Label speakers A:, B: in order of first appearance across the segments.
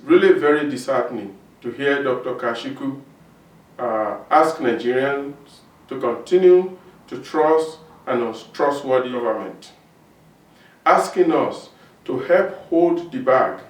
A: really very disheartening to hear Dr. Kachikwu ask Nigerians to continue to trust an untrustworthy government, asking us to help hold the bag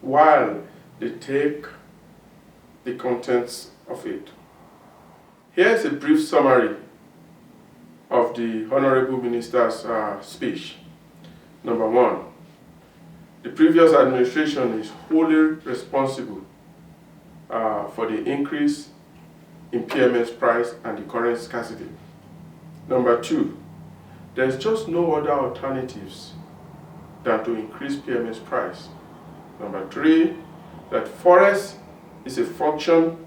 A: while they take the contents of it. Here's a brief summary of the Honorable Minister's speech. Number one, the previous administration is wholly responsible for the increase in PMS price and the current scarcity. Number two, there's just no other alternatives than to increase PMS price. Number three, that forex is a function,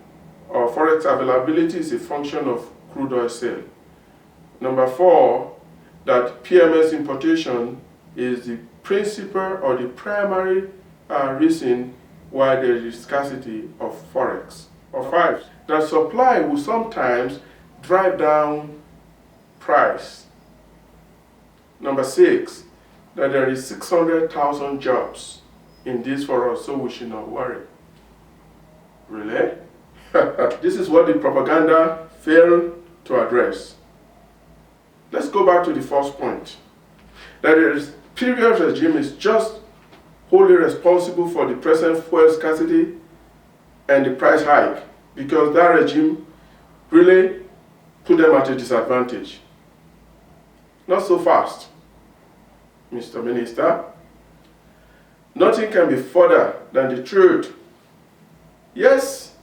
A: or forex availability is a function of crude oil sale. Number four, that PMS importation is the principal or the primary reason why there is scarcity of forex. Or five, that supply will sometimes drive down price. Number six, that there is 600,000 jobs in this for us, so we should not worry. Really? This is what the propaganda failed to address. Let's go back to the first point. That the previous regime is just wholly responsible for the present fuel scarcity and the price hike, because that regime really put them at a disadvantage. Not so fast, Mr. Minister. Nothing can be further than the truth. Yes,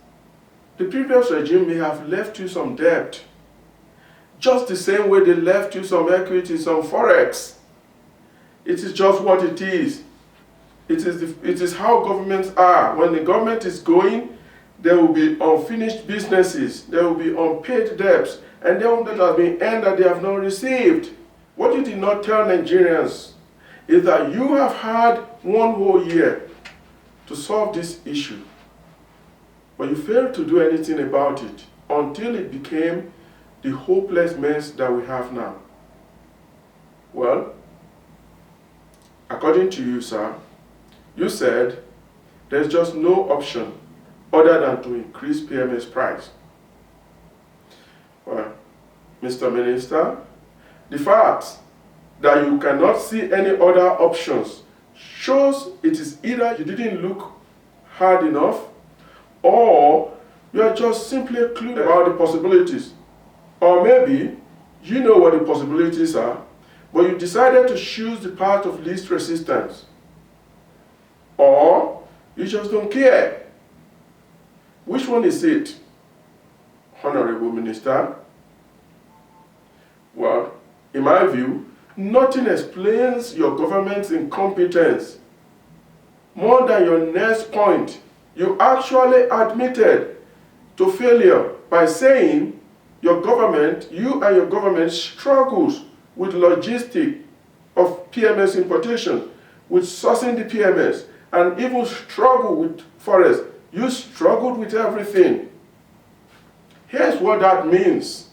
A: the previous regime may have left you some debt, just the same way they left you some equity, some forex. It is just what it is. It is how governments are. When the government is going, there will be unfinished businesses, there will be unpaid debts, and then that has been earned that they have not received. What you did not tell Nigerians is that you have had 1 whole year to solve this issue, but you failed to do anything about it until it became the hopeless mess that we have now. Well, according to you, sir, you said there's just no option other than to increase PMS price. Well, Mr. Minister, the fact that you cannot see any other options shows it is either you didn't look hard enough, or you are just simply clueless about the possibilities. Or maybe you know what the possibilities are, but you decided to choose the path of least resistance. Or you just don't care. Which one is it, Honorable Minister? Well, in my view, nothing explains your government's incompetence more than your next point. You actually admitted to failure by saying you and your government struggles with logistics of PMS importation, with sourcing the PMS, and even struggle with forex. You struggled with everything. Here's what that means.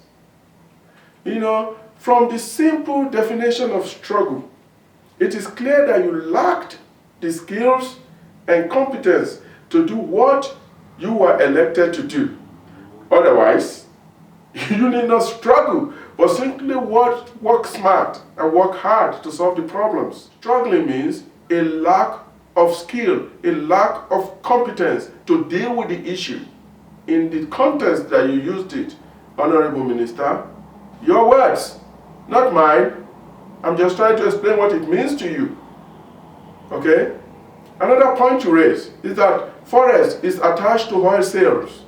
A: You know, from the simple definition of struggle, it is clear that you lacked the skills and competence to do what you were elected to do. Otherwise, you need not struggle, but simply work smart and work hard to solve the problems. Struggling means a lack of skill, a lack of competence to deal with the issue. In the context that you used it, Honorable Minister, your words, not mine. I'm just trying to explain what it means to you. Okay? Another point to raise is that forex is attached to oil sales.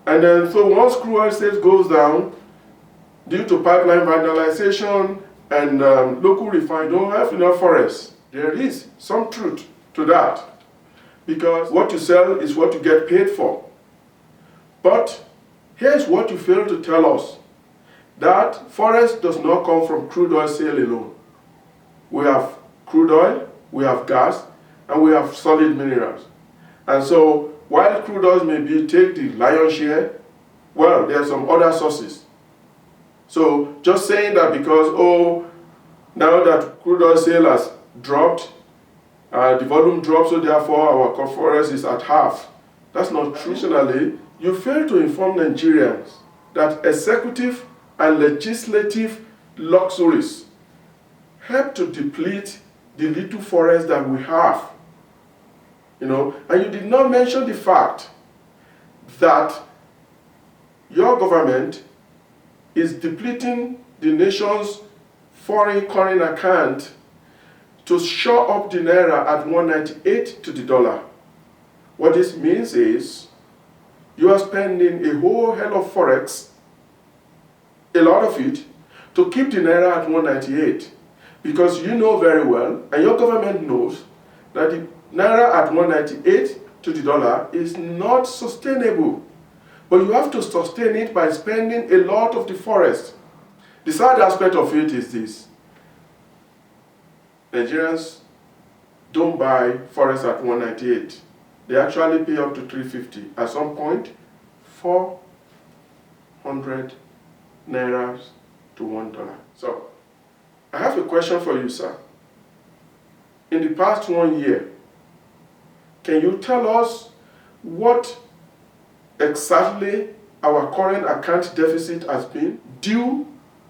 A: And then, so once crude oil sales goes down, due to pipeline vandalization and local refineries don't have enough forex. There is some truth to that, because what you sell is what you get paid for. But here's what you fail to tell us, that forex does not come from crude oil sale alone. We have crude oil, we have gas, and we have solid minerals. And so, while crude oil may take the lion's share, well, there are some other sources. So just saying that because, now that crude oil sale has dropped, The volume drops, so therefore our forest is at half. That's not true. Additionally, you fail to inform Nigerians that executive and legislative luxuries help to deplete the little forest that we have. And you did not mention the fact that your government is depleting the nation's foreign current account to shore up the naira at 198 to the dollar. What this means is you are spending a whole hell of forex, a lot of it, to keep the naira at 198, because you know very well, and your government knows, that the naira at 198 to the dollar is not sustainable. But you have to sustain it by spending a lot of the forest. The sad aspect of it is this: Nigerians don't buy forest at 198. They actually pay up to 350. At some point, 400 naira to $1. So, I have a question for you, sir. In the past 1 year, can you tell us what exactly our current account deficit has been due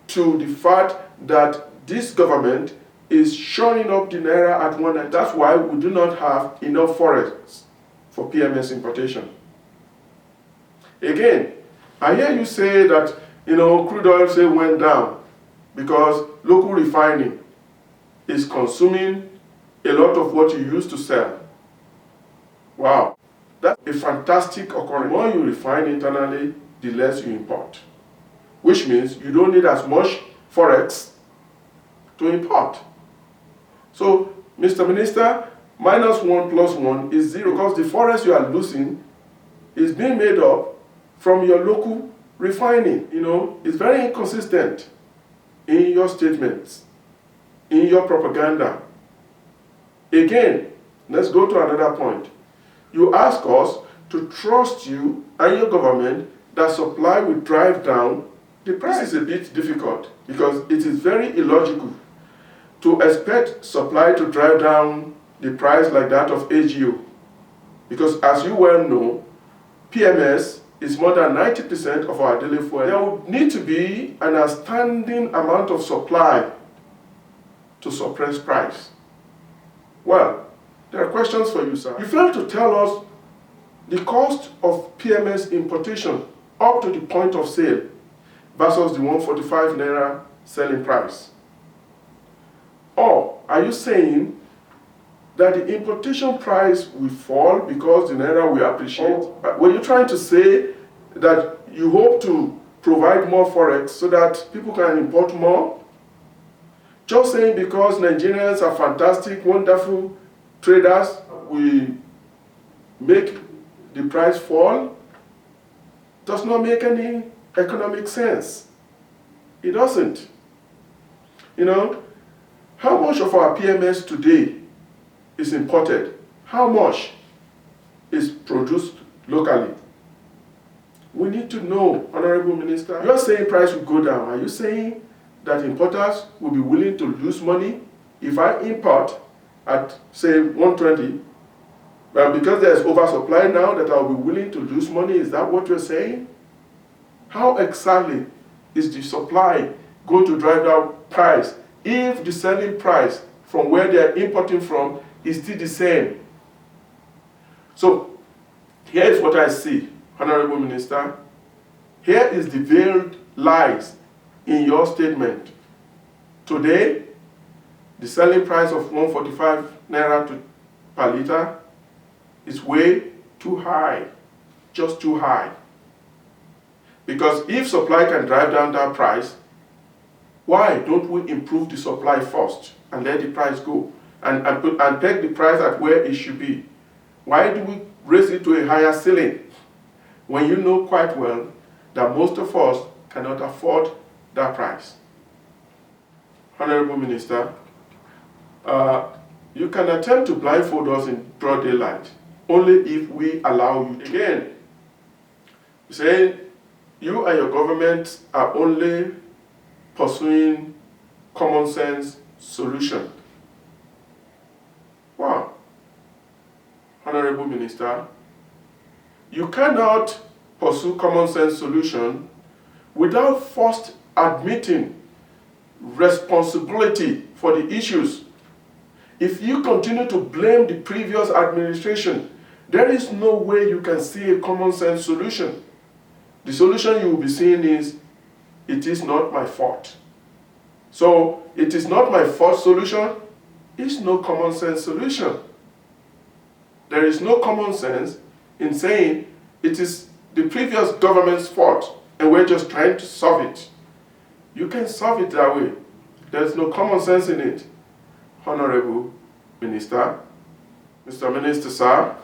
A: to the fact that this government is shoring up the naira at 1? That's why we do not have enough forests for PMS importation. Again, I hear you say that crude oil say went down because local refining is consuming a lot of what you used to sell. Wow, that's a fantastic occurrence. The more you refine internally, the less you import, which means you don't need as much forex to import. So, Mr. Minister, -1 + 1 is 0, because the forest you are losing is being made up from your local refining. It's very inconsistent in your statements, in your propaganda. Again, let's go to another point. You ask us to trust you and your government that supply will drive down the price. This is a bit difficult because it is very illogical to expect supply to drive down the price like that of AGO. Because as you well know, PMS is more than 90% of our daily fuel. There would need to be an outstanding amount of supply to suppress price. Well, there are questions for you, sir. You failed to tell us the cost of PMS importation up to the point of sale versus the 145 naira selling price. Or are you saying that the importation price will fall because the naira will appreciate? Were you trying to say that you hope to provide more forex so that people can import more? Just saying because Nigerians are fantastic, wonderful traders, we make the price fall, does not make any economic sense. It doesn't. How much of our PMS today is imported? How much is produced locally? We need to know, Honorable Minister. You're saying price will go down. Are you saying that importers will be willing to lose money if I import at, say, 120, well, because there's oversupply now, that I'll be willing to lose money? Is that what you're saying? How exactly is the supply going to drive down price if the selling price from where they're importing from is still the same? So, here is what I see, Honorable Minister. Here is the veiled lies in your statement. Today, the selling price of 145 naira per liter is way too high, just too high. Because if supply can drive down that price, why don't we improve the supply first and let the price go and peg the price at where it should be? Why do we raise it to a higher ceiling when you know quite well that most of us cannot afford that price? Honorable Minister, you can attempt to blindfold us in broad daylight only if we allow you. Again, saying you and your government are only pursuing common sense solution. Wow. Honorable Minister, you cannot pursue common sense solution without first admitting responsibility for the issues. If you continue to blame the previous administration, there is no way you can see a common sense solution. The solution you will be seeing is, it is not my fault. So, it is not my fault solution is no common sense solution. There is no common sense in saying it is the previous government's fault and we're just trying to solve it. You can solve it that way. There's no common sense in it. Honorable Minister, Mr. Minister, sir,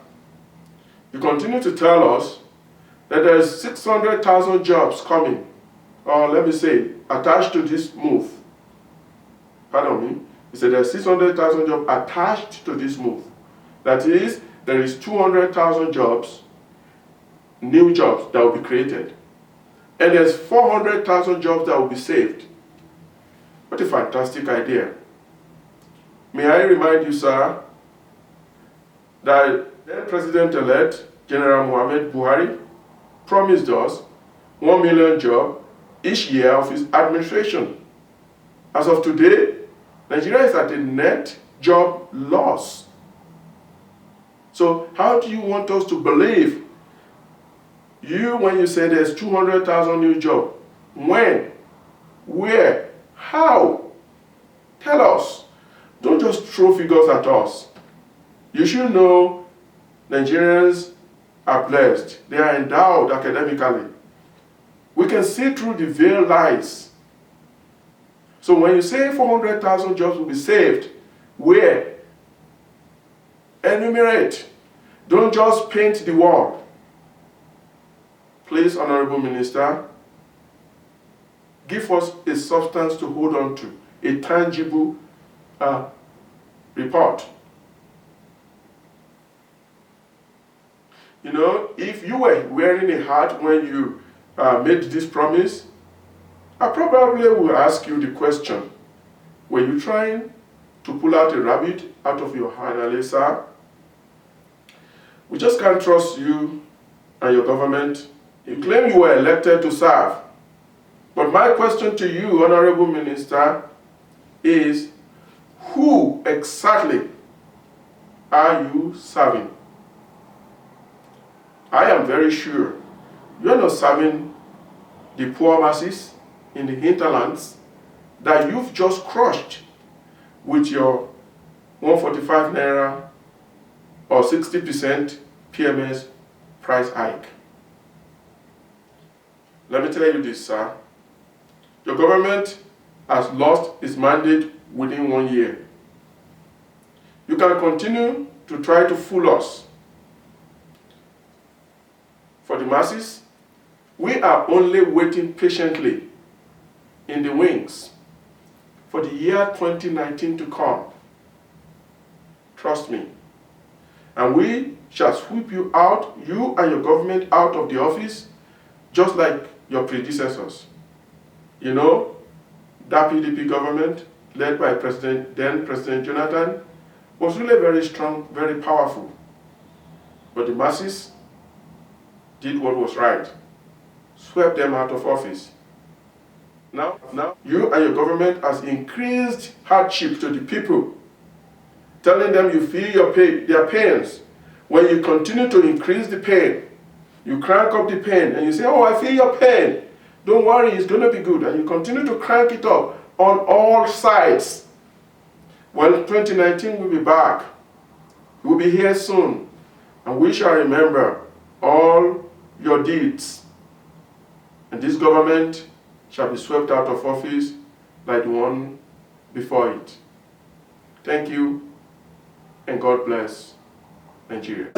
A: you continue to tell us that there is 600,000 jobs coming, or let me say, attached to this move. Pardon me. He said there are 600,000 jobs attached to this move. That is, there is 200,000 jobs, new jobs that will be created. And there's 400,000 jobs that will be saved. What a fantastic idea. May I remind you, sir, that then President-elect General Muhammad Buhari promised us 1 million jobs each year of his administration. As of today, Nigeria is at a net job loss. So how do you want us to believe you when you say there's 200,000 new jobs? When? Where? How? Tell us. Don't just throw figures at us. You should know Nigerians are blessed. They are endowed academically. We can see through the veiled lies. So when you say 400,000 jobs will be saved, where? Enumerate. Don't just paint the wall. Please, Honorable Minister, give us a substance to hold on to, a tangible report. You know, if you were wearing a hat when you made this promise, I probably will ask you the question, were you trying to pull out a rabbit out of your hat, sir? We just can't trust you and your government. You claim you were elected to serve. But my question to you, Honorable Minister, is who exactly are you serving? I am very sure you are not serving the poor masses in the hinterlands that you've just crushed with your 145 naira or 60% PMS price hike. Let me tell you this, sir. Your government has lost its mandate within 1 year. You can continue to try to fool us. For the masses, we are only waiting patiently in the wings for the year 2019 to come. Trust me. And we shall sweep you out, you and your government, out of the office, just like your predecessors. You know, that PDP government, led by then President Jonathan, was really very strong, very powerful. But the masses did what was right, swept them out of office. Now, you and your government has increased hardship to the people, telling them you feel their pains. When you continue to increase the pain, you crank up the pain, and you say, oh, I feel your pain. Don't worry, it's going to be good. And you continue to crank it up on all sides. Well, 2019 will be back. We'll be here soon. And we shall remember all your deeds. And this government shall be swept out of office like the one before it. Thank you, and God bless Nigeria.